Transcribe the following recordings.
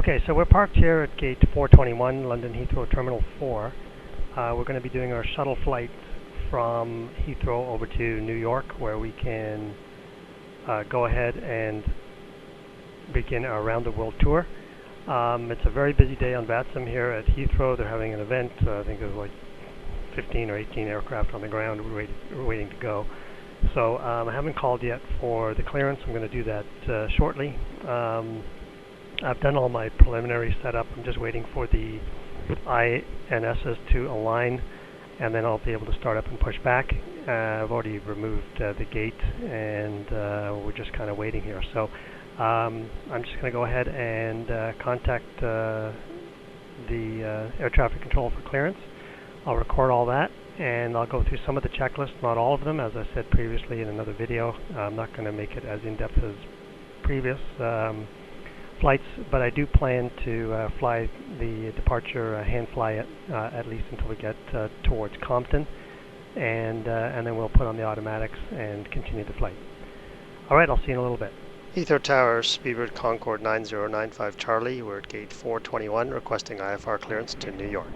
Okay, so we're parked here at gate 421, London Heathrow Terminal 4. We're going to be doing our shuttle flight from Heathrow over to New York, where we can go ahead and begin our round-the-world tour. It's a very busy day on Vatsim here at Heathrow. They're having an event. I think there's like 15 or 18 aircraft on the ground waiting to go. So I haven't called yet for the clearance. I'm going to do that shortly. I've done all my preliminary setup. I'm just waiting for the INSs to align, and then I'll be able to start up and push back. I've already removed the gate, and we're just kind of waiting here. So I'm just going to go ahead and contact the air traffic control for clearance. I'll record all that, and I'll go through some of the checklists, not all of them, as I said previously in another video. I'm not going to make it as in-depth as previous flights, but I do plan to fly the departure hand fly it at least until we get towards Compton, and then we'll put on the automatics and continue the flight. All right, I'll see you in a little bit. Heathrow Tower, Speedbird Concorde 9095 Charlie. We're at gate 421, requesting IFR clearance to New York.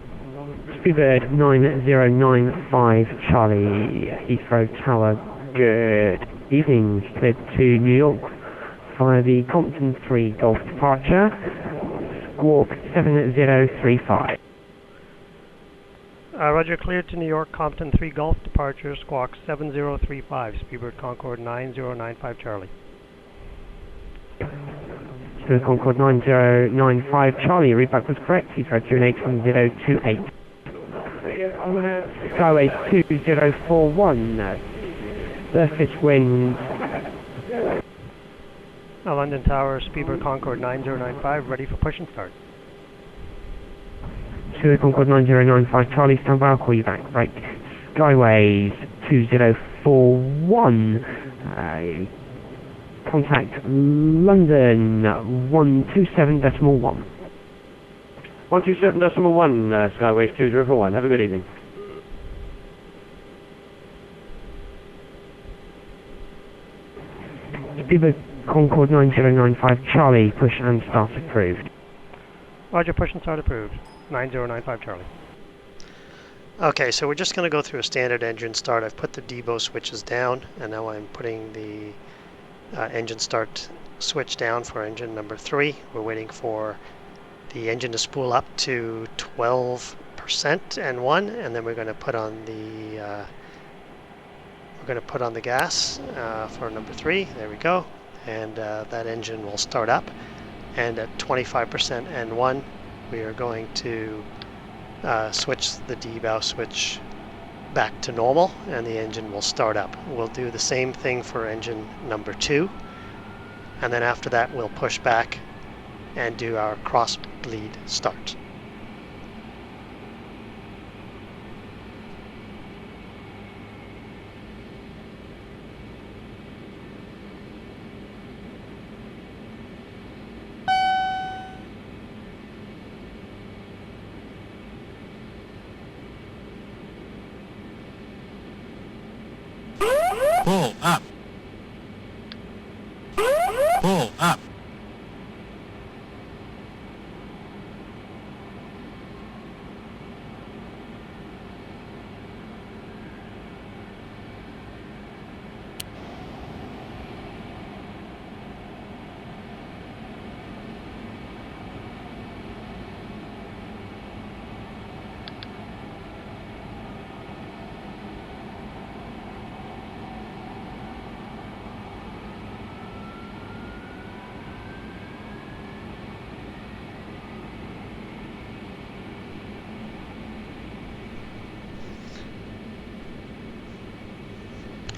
Speedbird 9095 Charlie, Heathrow Tower. Good evening, cleared to New York via the Compton 3 Golf departure, Squawk 7035. Roger, cleared to New York, Compton 3 Golf departure, Squawk 7035, Speedbird Concorde 9095 Charlie. Speedbird Concorde 9095 Charlie, read back was correct, Heathrow 281028. Skyway 2041, surface wind. London Tower, Speedbird Concorde 9095, ready for push and start. Speedbird Concorde 9095 Charlie, stand by, I'll call you back. Right, Skyways 2041, contact London 127.1. 127.1, Skyways 2041, have a good evening. Speedbird Concorde 9095 Charlie, push and start approved. Roger, push and start approved. 9095 Charlie. Okay, so we're just going to go through a standard engine start. I've put the DBO switches down, and now I'm putting the engine start switch down for engine number 3. We're waiting for the engine to spool up to 12% N1, and then we're going to put on the gas for number 3. There we go. And that engine will start up, and at 25% N1 we are going to switch the DBOW switch back to normal, and the engine will start up. We'll do the same thing for engine number 2, and then after that we'll push back and do our cross bleed start. Pull up. Pull up.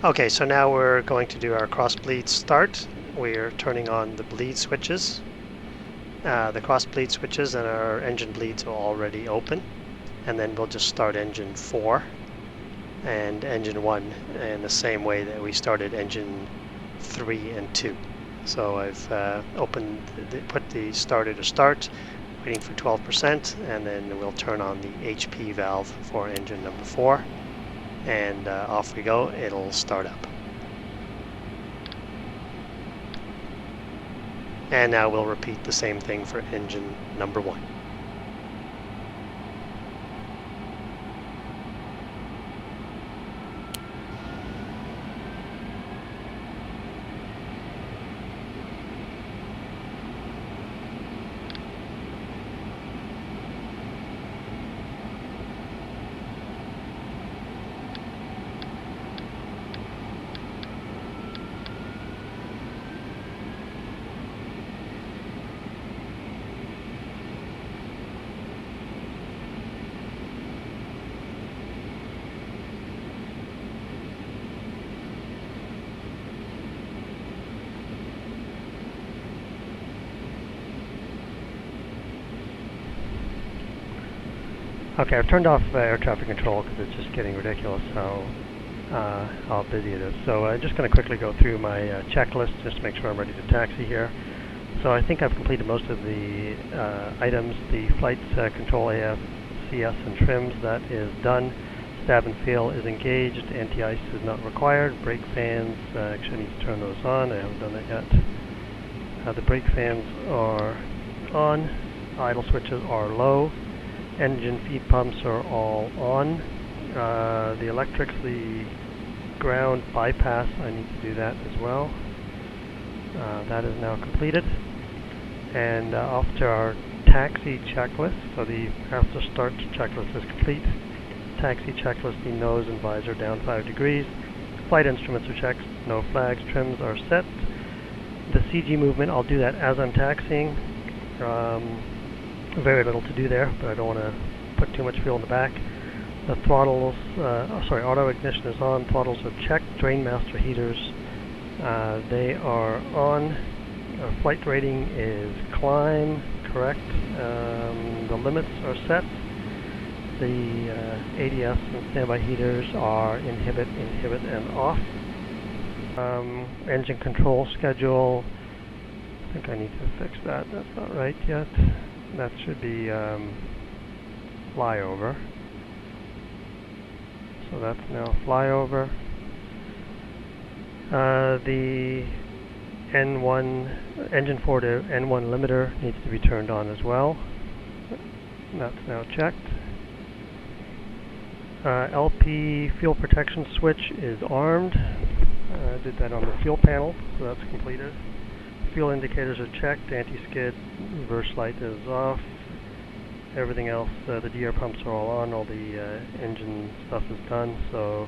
Okay, so now we're going to do our cross bleed start. We're turning on the bleed switches. The cross bleed switches and our engine bleeds are already open. And then we'll just start engine 4 and engine 1 in the same way that we started engine 3 and 2. So I've put the starter to start, waiting for 12%, and then we'll turn on the HP valve for engine number 4. And off we go, it'll start up. And now we'll repeat the same thing for engine number 1. Okay, I've turned off air traffic control because it's just getting ridiculous how busy it is. So I'm just going to quickly go through my checklist just to make sure I'm ready to taxi here. So I think I've completed most of the items. The flight control AF, CS and trims, that is done. Stab and fail is engaged. Anti-ice is not required. Brake fans, actually I need to turn those on. I haven't done that yet. The brake fans are on. Idle switches are low. Engine feed pumps are all on. The electrics, the ground bypass, I need to do that as well. That is now completed. And off to our taxi checklist. So the after start checklist is complete. Taxi checklist, the nose and visor down 5 degrees. Flight instruments are checked, no flags, trims are set. The CG movement, I'll do that as I'm taxiing. Very little to do there, but I don't want to put too much fuel in the back. The throttles, auto ignition is on, throttles are checked, drain master heaters, they are on. Our flight rating is climb, correct. The limits are set. The ADS and standby heaters are inhibit, and off. Engine control schedule, I think I need to fix that, that's not right yet. That should be flyover. So that's now flyover. The N1 engine 4 to N1 limiter needs to be turned on as well. That's now checked. LP fuel protection switch is armed. I did that on the fuel panel, so that's completed. Fuel indicators are checked. Anti-skid reverse light is off. Everything else, the DR pumps are all on. All the engine stuff is done. So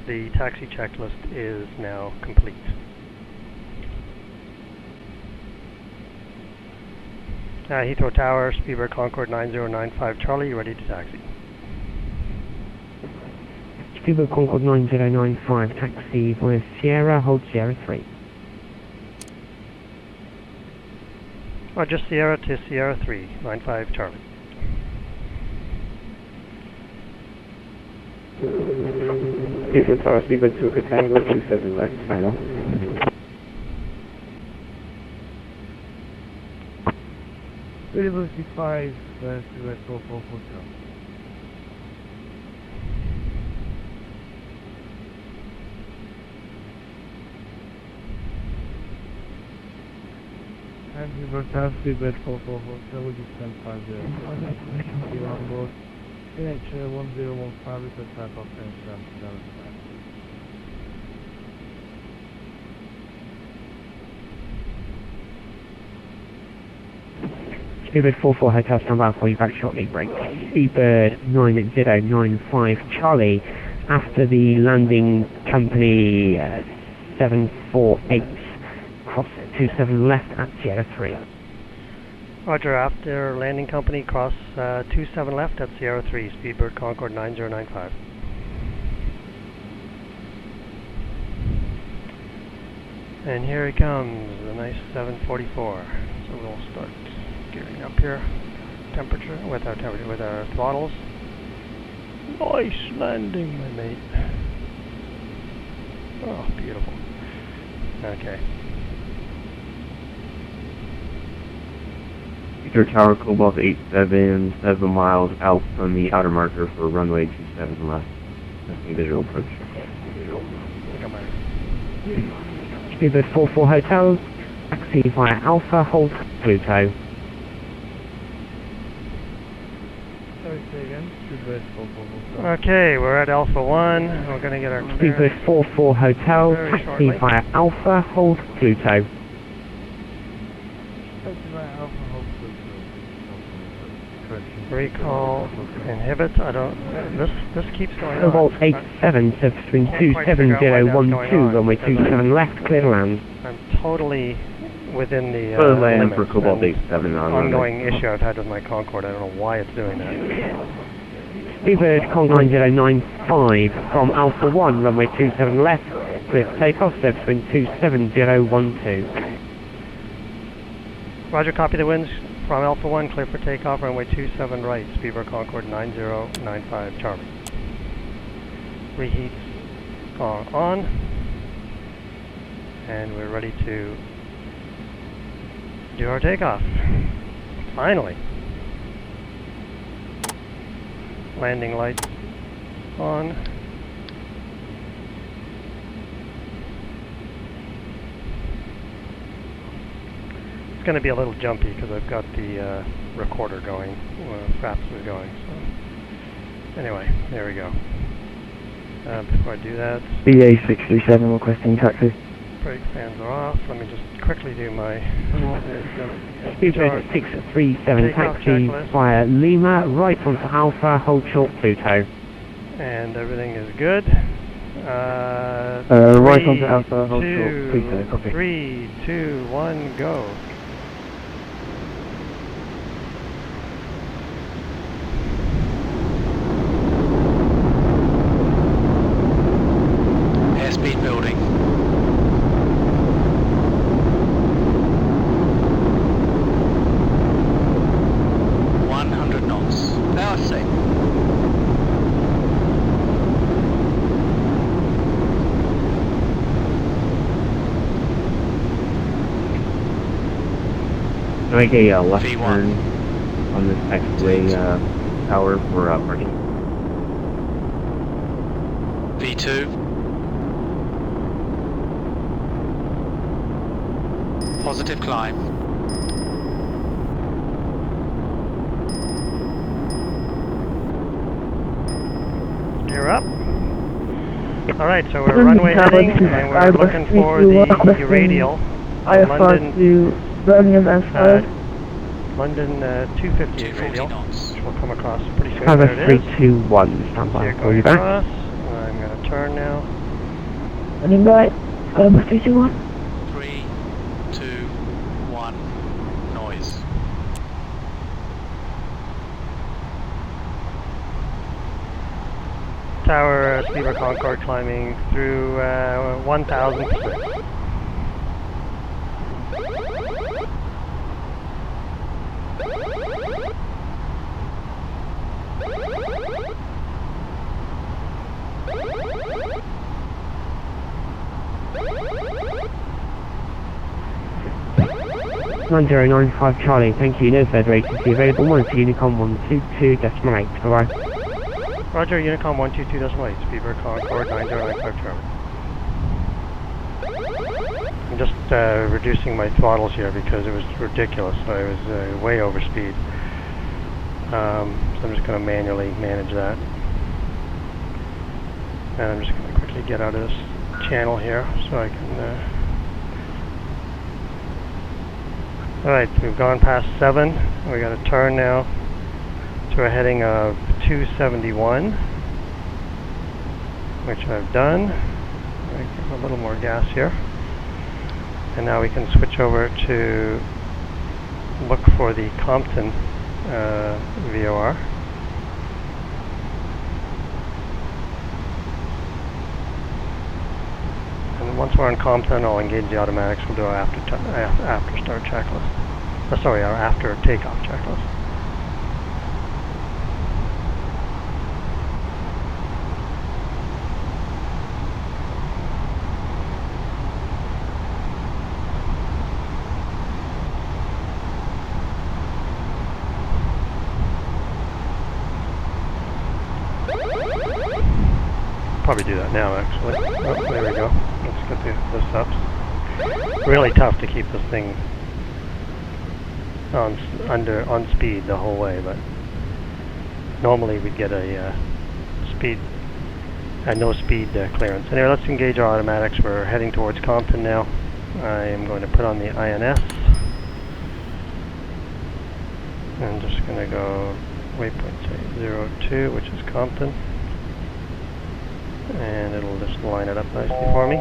the taxi checklist is now complete. Heathrow Tower, Speedbird Concorde 9095 Charlie, you ready to taxi? Speedbird Concorde 9095, taxi via Sierra, hold Sierra 3. Just Sierra to Sierra 3, 95 Charlie. Heathrow Tower, Speedbird 2 Echo Tango, 27 left, final. University 5, Speedbird 44 Hotel. And Heathrow Tower, Speedbird 44 Hotel, will you stand 50? You're on board. NH 1015 with a type of Amsterdam. Speedbird 44 Hotel, stand by for you back shortly, break. Speedbird 9095 Charlie, after the landing company 748, cross 27 left at Sierra 3. Roger, after landing company, cross 27 left at Sierra 3, Speedbird Concorde 9095. And here he comes, the nice 744. So we'll start gearing up here. Temperature, with our throttles. Nice landing, my mate. Oh, beautiful. Okay. Heathrow Tower, Cobalt 87, 7 miles out from the outer marker for runway 27 left. Testing visual approach. Speedbird 44 Hotels, taxi via Alpha, hold Pluto. Sorry, say again. Speedbird 44 Hotel. Okay, we're at Alpha 1. We're going to get our clearance. Speedbird 44 Hotel, Very taxi shortly. via Alpha, hold Pluto. Taxi via Alpha, hold Pluto. Correction. Recall, inhibit, I don't, this keeps going on. Cobalt 87 to between Can't quite figure out why that's going 27012, on, runway because 27 left, clear to land. I'm totally within the For land limits, for Cobalt and 87 on ongoing issue I've had with my Concorde. I don't know why it's doing that. Speedbird Concorde 9095 from Alpha 1, runway 27 left, clear for takeoff, so between 27012. Roger, copy the winds from Alpha 1, clear for takeoff, runway 27 right, Speedbird Concorde 9095, Charlie. Reheats are on, and we're ready to do our takeoff. Finally. Landing lights on. It's going to be a little jumpy because I've got the recorder going, Fraps is going. So anyway, there we go. Before I do that, BA637 requesting taxi. brake fans are off. Let me just quickly do my Speedbird 637 takeoff taxi checklist. via Lima, right onto Alpha, hold short Pluto. And everything is good. Right onto Alpha, hold short, Pluto, copy. 3, 2, 1, go. Airspeed building. Power safe. Make a left V1. turn on this X-way tower for parking. V2. Positive climb. Gear up. Alright, so we're runway heading, and we're looking for the radial. London, to Birmingham and London 258 radial, knots. which will come across pretty soon. Cover There it is. 321, stand So by, you're call going you back. across. I'm going to turn now. running right, 321. 3, 2, 1, noise. Tower, Speedbird Concorde climbing through 1,000%. Nine 095 Charlie, thank you, no further agency available, 1 to Unicom 122.8, bye-bye. Roger, Unicom 122.8, Speedbird Concorde 9095 Charlie. I'm just reducing my throttles here because it was ridiculous. I was way over speed. So I'm just going to manually manage that. And I'm just going to quickly get out of this channel here so I can... Alright, we've gone past 7. We got to turn now to a heading of 271, which I've done. I give a little more gas here. And now we can switch over to look for the Compton VOR. And once we're on Compton, I'll engage the automatics. We'll do our after start checklist. Sorry, our after takeoff checklist. Probably do that now, actually. Oh, there we go. Let's get this up. really tough to keep this thing on speed the whole way, but normally we'd get a no speed clearance. Anyway, let's engage our automatics. We're heading towards Compton now. I am going to put on the INS. I'm just going to go waypoint say 02, which is Compton, and it'll just line it up nicely for me.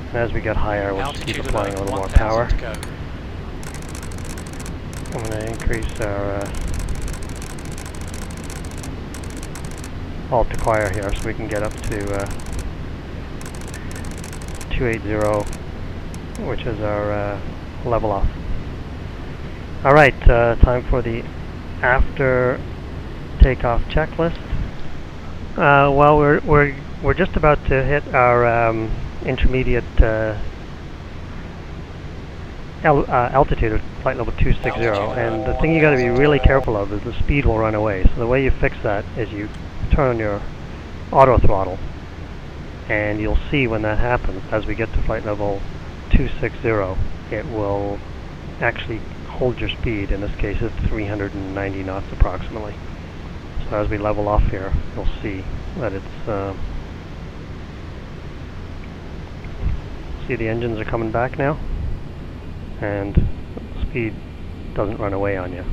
And as we get higher, we'll just keep applying a little more power. I'm going to increase our alt acquire here so we can get up to 280, which is our level off. Alright, time for the after takeoff checklist. Well, we're just about to hit our intermediate altitude at flight level 260, and the thing you got to be really careful of is the speed will run away. So the way you fix that is you turn on your auto throttle, and you'll see when that happens, as we get to flight level 260, it will actually hold your speed. In this case it's 390 knots approximately. So as we level off here, you'll see that it's see the engines are coming back now, and speed doesn't run away on you.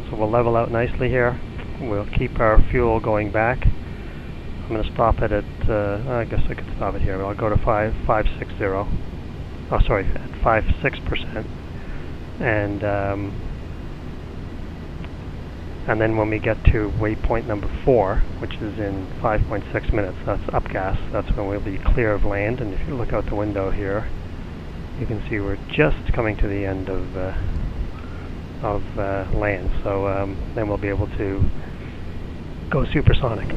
So we'll level out nicely here. We'll keep our fuel going back. I'm going to stop it at, I guess I could stop it here, but I'll go to 560. Oh, sorry, at 56%. And then when we get to waypoint number 4, which is in 5.6 minutes, that's up gas. That's when we'll be clear of land. And if you look out the window here, you can see we're just coming to the end of land. So then we'll be able to go supersonic.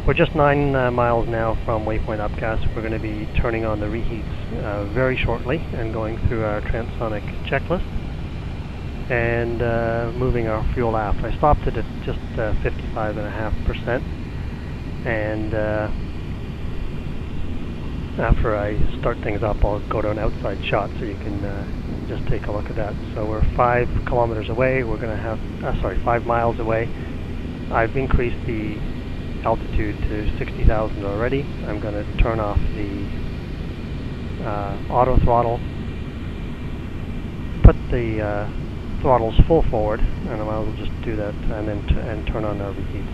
We're just 9 miles now from waypoint upgas. We're going to be turning on the reheats very shortly and going through our transonic checklist and moving our fuel aft. I stopped it at just 55.5%, and after I start things up, I'll go to an outside shot so you can just take a look at that. So we're 5 kilometers away. We're going to have 5 miles away. I've increased the altitude to 60,000 already. I'm going to turn off the auto throttle, put the throttles full forward, and I might as well just do that, and then turn on our reheats.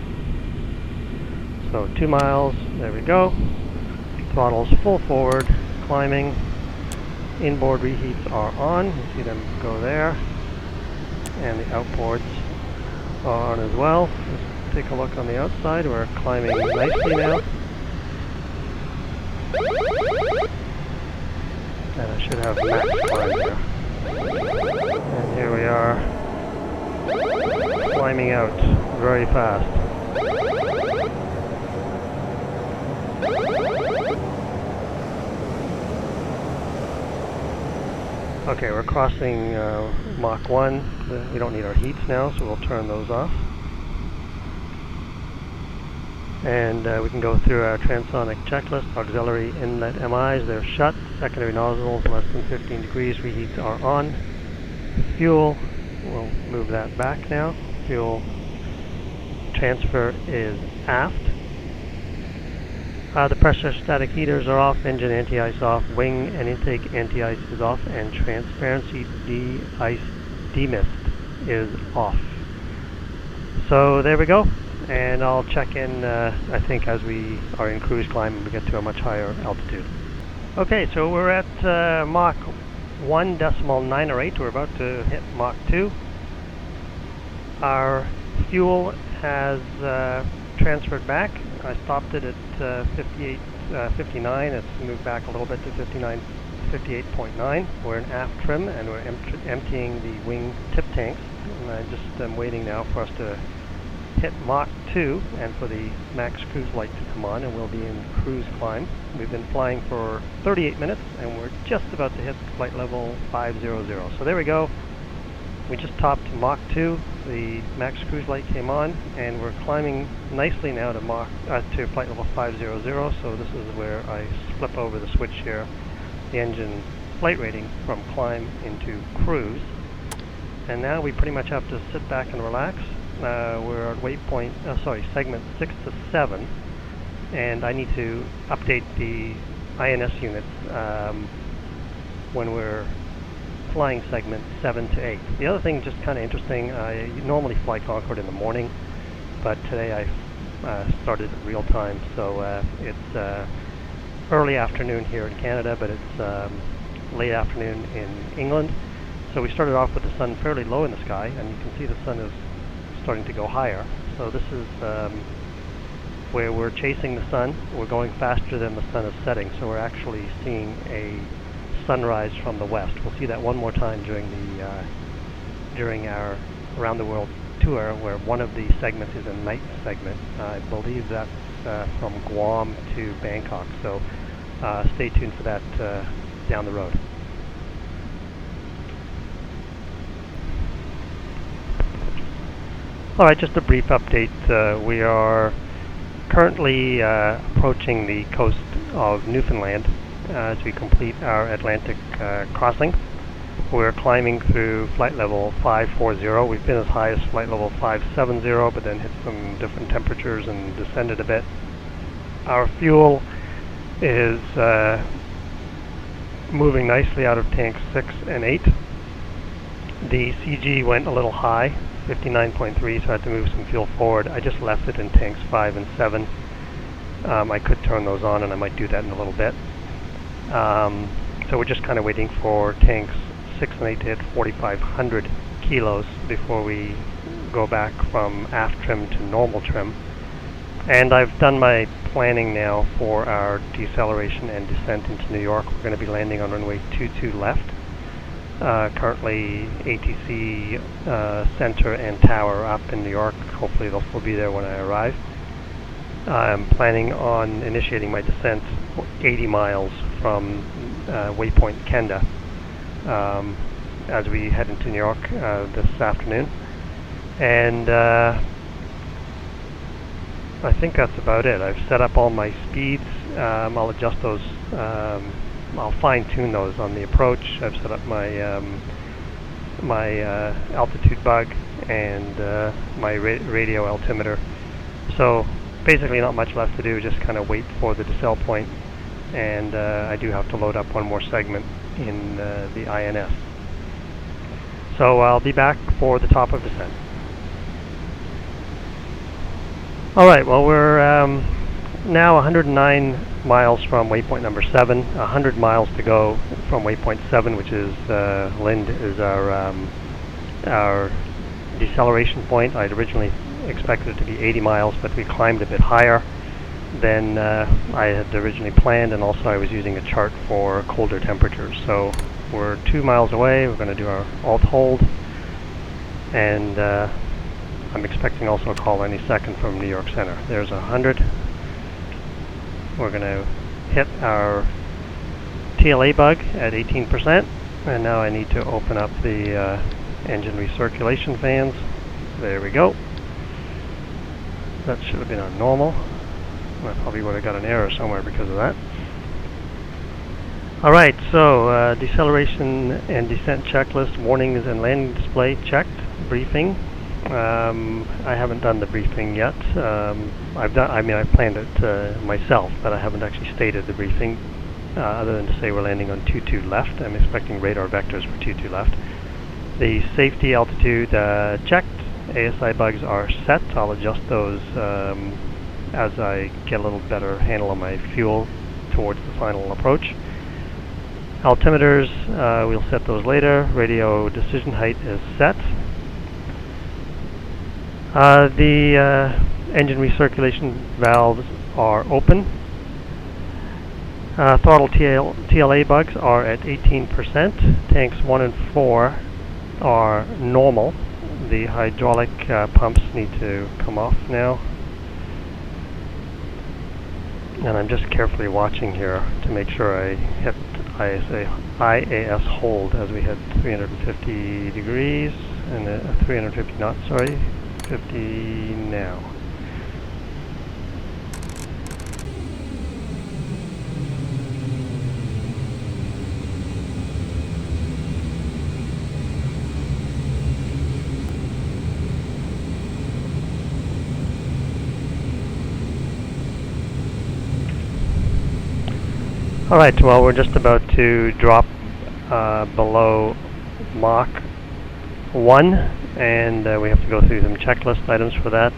So 2 miles, there we go. Throttles full forward, climbing. Inboard reheats are on. You see them go there, and the outboards are on as well. Take a look on the outside. We're climbing nicely now. And I should have max climb there. And here we are, climbing out very fast. Okay, we're crossing Mach 1. We don't need our heats now, so we'll turn those off. And we can go through our transonic checklist. Auxiliary inlet MIs, they're shut. Secondary nozzles less than 15 degrees, reheats are on. Fuel, we'll move that back now. Fuel transfer is aft. The pressure static heaters are off, engine anti-ice off, wing and intake anti-ice is off, and transparency de-ice demist is off. So there we go. And I'll check in, I think, as we are in cruise climb and we get to a much higher altitude. Okay, so we're at Mach 1.908. We're about to hit Mach 2. Our fuel has transferred back. I stopped it at 59. It's moved back a little bit to 58.9. We're in aft trim and we're emptying the wing tip tanks. And I just am waiting now for us to hit Mach 2 and for the max cruise light to come on, and we'll be in cruise climb. We've been flying for 38 minutes and we're just about to hit flight level 500. So there we go. We just topped Mach 2, the max cruise light came on, and we're climbing nicely now to flight level 500. So this is where I flip over the switch here, the engine flight rating from climb into cruise. And now we pretty much have to sit back and relax. We're at segment 6 to 7, and I need to update the INS units when we're flying segment 7 to 8. The other thing, just kind of interesting, I normally fly Concorde in the morning, but today I started at real time, so it's early afternoon here in Canada, but it's late afternoon in England. So we started off with the sun fairly low in the sky, and you can see the sun is starting to go higher. So this is where we're chasing the sun. We're going faster than the sun is setting, so we're actually seeing a sunrise from the west. We'll see that one more time during our around the world tour, where one of the segments is a night segment. I believe that's from Guam to Bangkok. So stay tuned for that down the road. Alright, just a brief update. We are currently approaching the coast of Newfoundland as we complete our Atlantic crossing. We're climbing through flight level 540. We've been as high as flight level 570, but then hit some different temperatures and descended a bit. Our fuel is moving nicely out of tanks 6 and 8. The CG went a little high, 59.3, so I had to move some fuel forward. I just left it in tanks 5 and 7. I could turn those on, and I might do that in a little bit. So we're just kind of waiting for tanks 6 and 8 to hit 4,500 kilos before we go back from aft trim to normal trim. And I've done my planning now for our deceleration and descent into New York. We're going to be landing on runway 22 left. Currently ATC Center and Tower up in New York. Hopefully they'll still be there when I arrive. I'm planning on initiating my descent 80 miles from waypoint Kenda as we head into New York this afternoon. And I think that's about it. I've set up all my speeds. I'll adjust those. I'll fine-tune those on the approach. I've set up my my altitude bug and my radio altimeter. So basically not much left to do, just kind of wait for the decel point, and I do have to load up one more segment in the INS. So I'll be back for the top of descent. Alright, well we're now 109 miles from waypoint number 7, 100 miles to go from waypoint 7, which is Lind is our deceleration point. I'd originally expected it to be 80 miles, but we climbed a bit higher than I had originally planned, and also I was using a chart for colder temperatures. So we're 2 miles away. We're going to do our alt hold, and I'm expecting also a call any second from New York Center. There's 100. We're going to hit our TLA bug at 18%, and now I need to open up the engine recirculation fans. There we go. That should have been on normal. I probably would have got an error somewhere because of that. Alright, so deceleration and descent checklist, warnings and landing display checked, briefing. I haven't done the briefing yet. I planned it myself, but I haven't actually stated the briefing other than to say we're landing on 22 left. I'm expecting radar vectors for 22 left. The safety altitude checked. ASI bugs are set. I'll adjust those as I get a little better handle on my fuel towards the final approach. Altimeters, we'll set those later. Radio decision height is set. The engine recirculation valves are open. Throttle TLA bugs are at 18%. Tanks 1 and 4 are normal. The hydraulic pumps need to come off now. And I'm just carefully watching here to make sure I hit IAS hold as we hit 350 degrees and 350 knots, sorry, 50 now. Alright, well, we're just about to drop below Mach 1, and we have to go through some checklist items for that.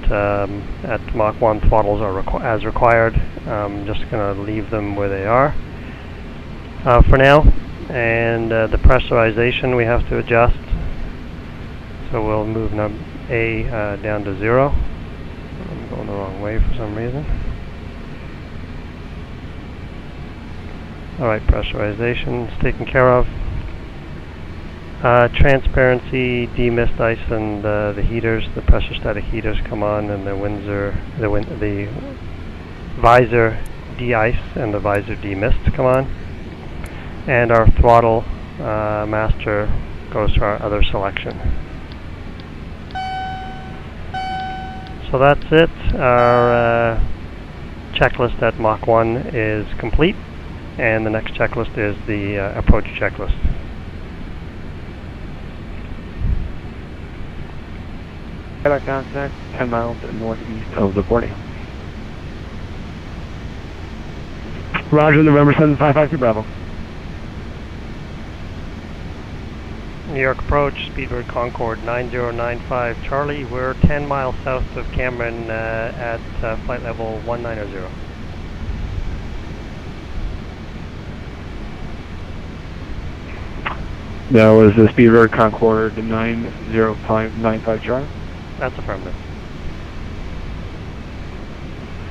At Mach 1, throttles are as required. I'm just going to leave them where they are for now. And the pressurization we have to adjust. So we'll move A down to 0. I'm going the wrong way for some reason. Alright, pressurization is taken care of. Transparency, demist ice, and the heaters, the pressure static heaters come on, and the visor de-ice and the visor demist come on. And our throttle master goes to our other selection. So that's it. Our checklist at Mach 1 is complete. And the next checklist is the approach checklist. Radar contact 10 miles northeast of the boarding. Roger, November 755 to Bravo. New York approach, Speedbird Concorde 9095 Charlie. We're 10 miles south of Cameron at flight level 1900. That was the Speedbird Concorde 90595 Charlie. That's affirmative.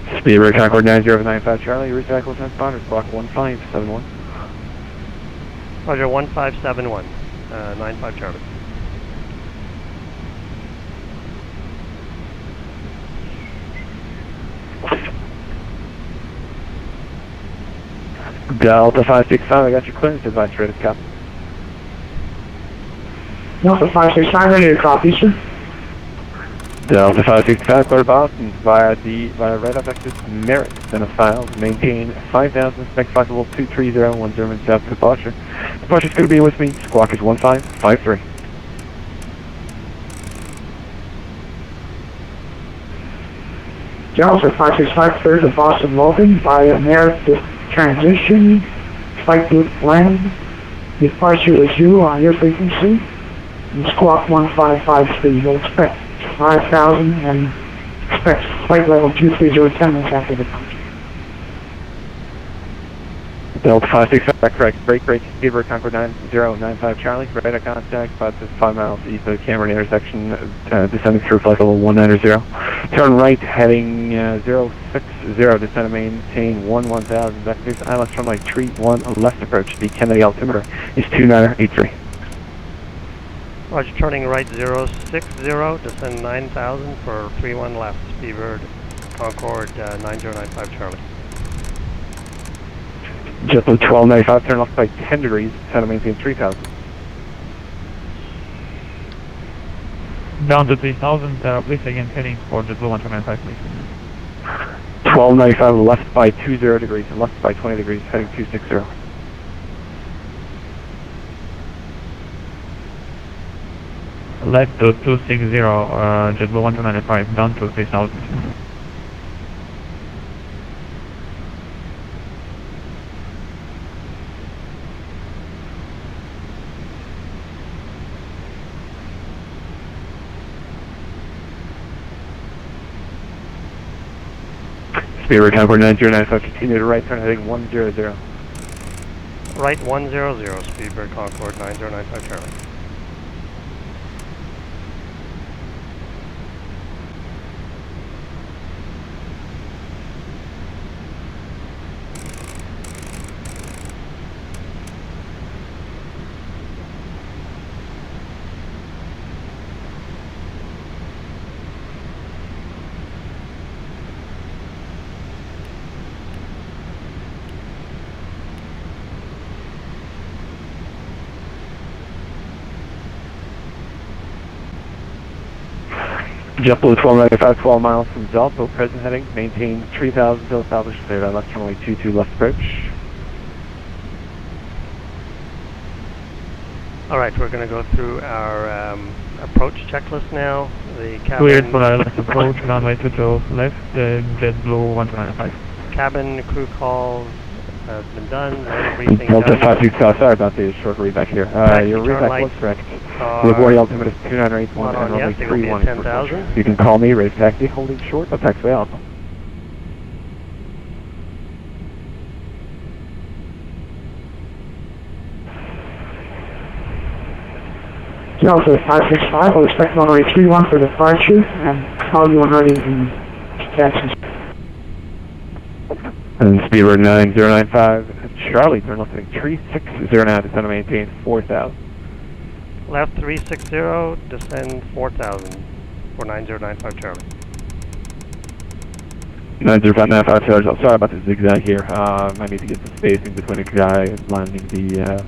Speedbird Concorde 9095 Charlie, recycle transponder, Squawk 1571. Roger, 1571, 95 Charlie. Delta 565, I got your clearance advice ready to copy. Delta 565, ready to copy, sir. Delta 565, clear to Boston via right up exit Merritt, center files, maintain 5000, next flight level 230, 10 south departure. Departure's going to be with me, Squawk is 1553. Delta 565, clear to Boston Logan via Merritt transition, flight loop land. Departure is you on your frequency. And Squawk 1553, you'll expect 5,000 and expect flight level 230 10 minutes after departure. Delta 565, correct, break, Speedbird Concorde 9095 Charlie, radar contact, 5 miles east of Cameron intersection, descending through flight level 190. Turn right, heading 060, descend and maintain 1000, vectors, ILS runway 31 left approach, the Kennedy altimeter is 2983. Roger, turning right 060, descend 9000 for 31 left, Speedbird Concorde 9095 Charlie. JetBlue 1295, turn left by 10 degrees, descend and maintain 3000. Down to 3000, please again heading for JetBlue 1295, please. 1295, left by 20 degrees, and left by 20 degrees, heading 260. Left to 260, JetBlue 1295, down to 3000. Speedbird Concorde 9095, continue to right, turn heading 100. Right 100, Speedbird Concorde 9095 Charlie. JetBlue 1295, 12 miles from Delta, present heading, maintain 3000 till established clear, left runway 22 left approach. Alright, we're going to go through our approach checklist now. The Cleared cabin, for left approach, runway 22 left, JetBlue 195. cabin crew calls has been done, weather briefing Delta done. 56, sorry about the short readback here. Your turn readback lights was correct. are Your boarding altimeter is 2981 not and on runway yet, they will be at 31. 10,000. You can call me, ready for taxi, holding short, of taxiway alpha. Delta 565, I'll expect runway 31 for departure, and call you when ready in taxi. And Speedbird 9095, Charlie, turn left heading 3609, descend to maintain 4000. Left 360, descend 4,000 for 9095 Charlie. 9095 Charlie, sorry about the zigzag here. I need to get some spacing between a guy and landing the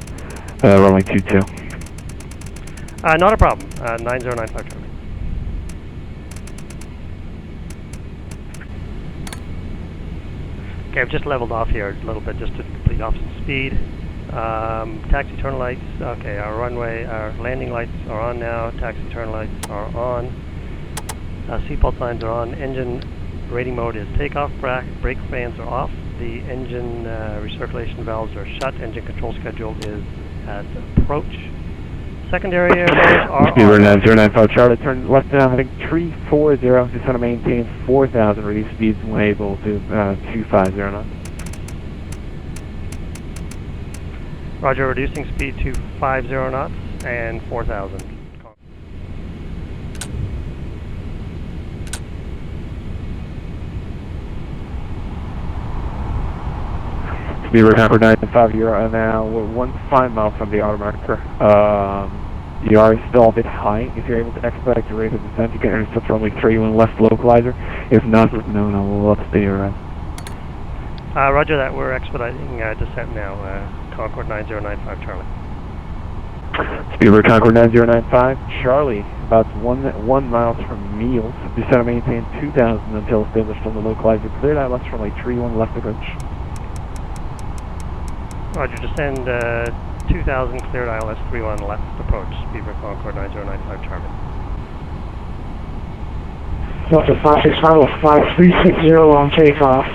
runway 22. Not a problem, 9095 Charlie. Okay, I've just leveled off here a little bit just to complete opposite speed. Taxi turn lights, okay, our runway, our landing lights are on now, taxi turn lights are on. Seatbelt signs are on, engine rating mode is takeoff, brake fans are off, the engine recirculation valves are shut, engine control schedule is at approach. Secondary air doors are Speedbird on. 9095 Charlie, turn left now heading 340, just want to maintain 4000, release speeds when able to 250 knots. Roger, reducing speed to 50 knots and 4,000. Speedbird Concorde 95, you're now 1 mile from the auto marker. You are still a bit high. If you're able to expedite your rate of descent, you can intercept runway 31 left localizer. If not, let me know and I will update your route. Roger that, we're expediting descent now, Concorde 9095 Charlie. Speedbird Concorde 9095, Charlie, about 1 mile from Meals. Descend and maintain 2000 until established on the localizer. Cleared out left runway 31 left approach. Roger, descend 2000, cleared ILS 31 left approach, Speedbird Concorde 9095 Charlie. Delta 565, 5360 on takeoff.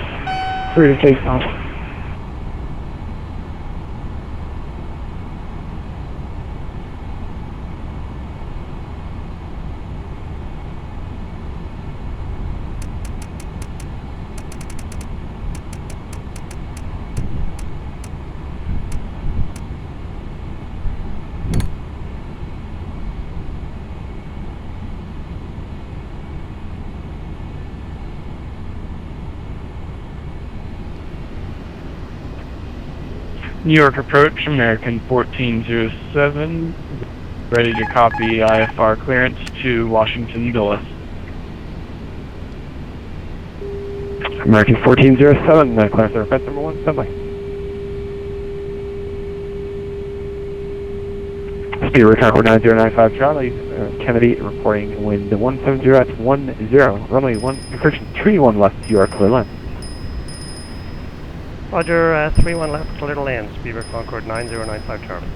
Free to take off. New York approach, American 1407, ready to copy IFR clearance to Washington Dulles. American 1407, class air offense number 1, standby. Speedbird Concorde 9095 Charlie, Kennedy reporting wind 170 at 10, runway 31 left, you are clear line. Roger, 31 left, clear to land, Speedbird Concorde 9095 Charlie.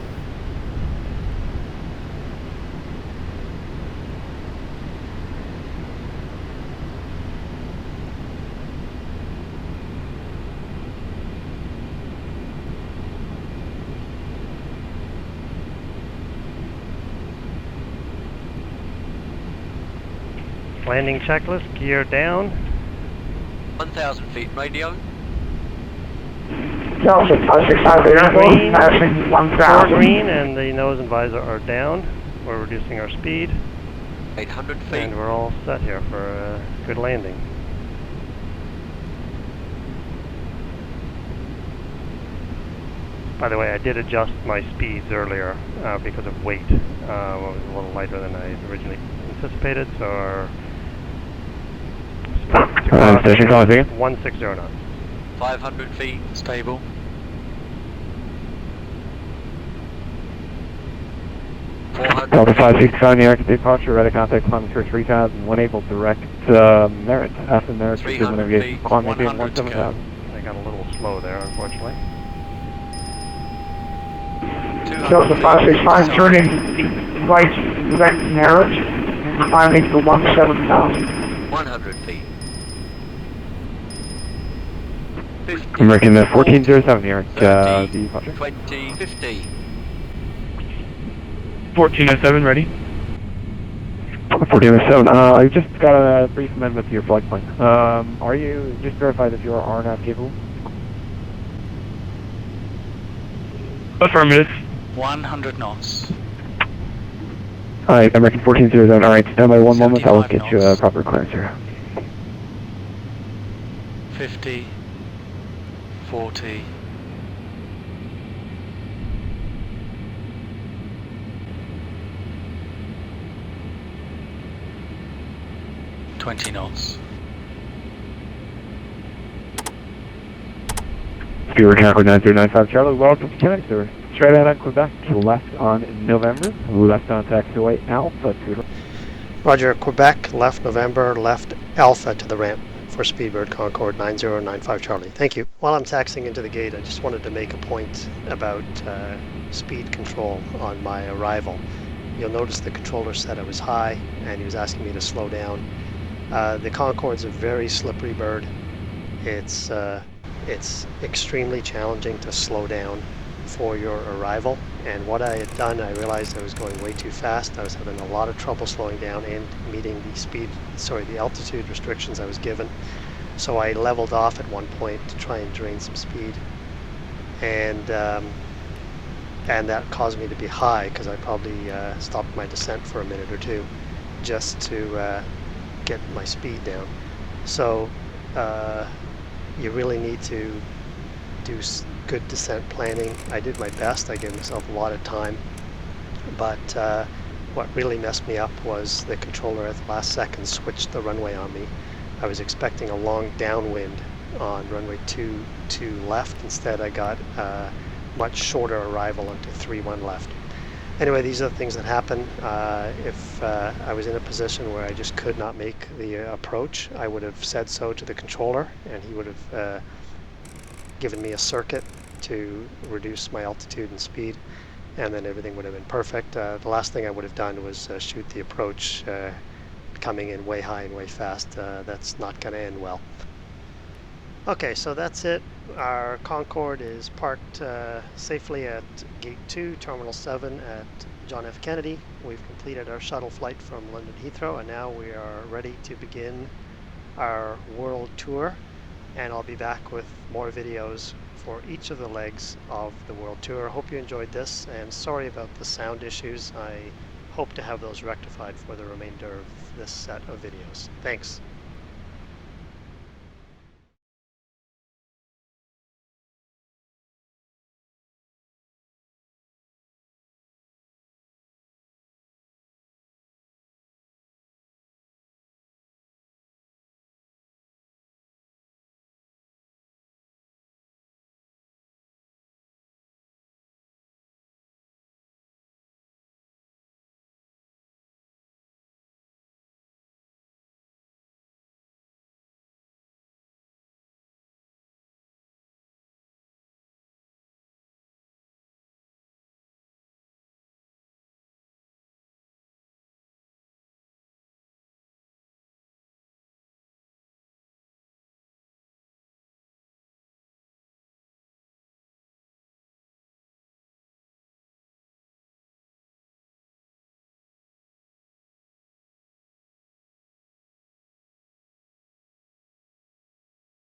Landing checklist, gear down. 1,000 feet radio. Delta 565, Green, passing 1000. 4 green, and the nose and visor are down. We're reducing our speed, 800 feet. and we're all set here for a good landing. By the way, I did adjust my speeds earlier because of weight. It was a little lighter than I originally anticipated, so our Station calling again. 160 knots. 500 feet stable. 4 Delta 565 New York departure, radar contact kilometer 3000, when able direct Merit. After Merit, pursue 300 navigation, feet, climb maintain 100 to go. 17000. I got a little slow there, unfortunately. 200 Delta feet, 565, sorry. turning right, direct Merritt, and climbing to 17,000. 100 feet. 50, American 1407 New York 30, departure. 20, 50. 1407, ready? 1407, I just got a brief amendment to your flight plan. Are you, just verify that you are RNAV capable? Affirmative. 100 knots. Alright, American 1407, alright, stand by one moment, I'll get you a knots. proper clearance here. 50, 40, 20 knots. Speedbird Concorde 9095 Charlie, welcome to Quebec, sir. Straight out on Quebec, left on November, left on taxiway Alpha to... Roger, Quebec, left November, left Alpha to the ramp for Speedbird Concorde 9095 Charlie. Thank you. While I'm taxiing into the gate, I just wanted to make a point about speed control on my arrival. You'll notice the controller said I was high and he was asking me to slow down. The Concorde's a very slippery bird. It's extremely challenging to slow down for your arrival, and what I had done, I realized I was going way too fast. I was having a lot of trouble slowing down and meeting the altitude restrictions I was given. So I leveled off at one point to try and drain some speed, and that caused me to be high because I probably stopped my descent for a minute or two just to get my speed down. So you really need to do good descent planning. I did my best. I gave myself a lot of time, but what really messed me up was the controller at the last second switched the runway on me. I was expecting a long downwind on runway 22 left. Instead, I got a much shorter arrival onto 31 left. Anyway, these are the things that happen. If I was in a position where I just could not make the approach, I would have said so to the controller, and he would have given me a circuit to reduce my altitude and speed, and then everything would have been perfect. The last thing I would have done was shoot the approach coming in way high and way fast. That's not going to end well. Okay, so that's it. Our Concorde is parked safely at Gate 2, Terminal 7 at John F. Kennedy. We've completed our shuttle flight from London Heathrow, and now we are ready to begin our world tour. And I'll be back with more videos for each of the legs of the world tour. Hope you enjoyed this, and sorry about the sound issues. I hope to have those rectified for the remainder of this set of videos. Thanks.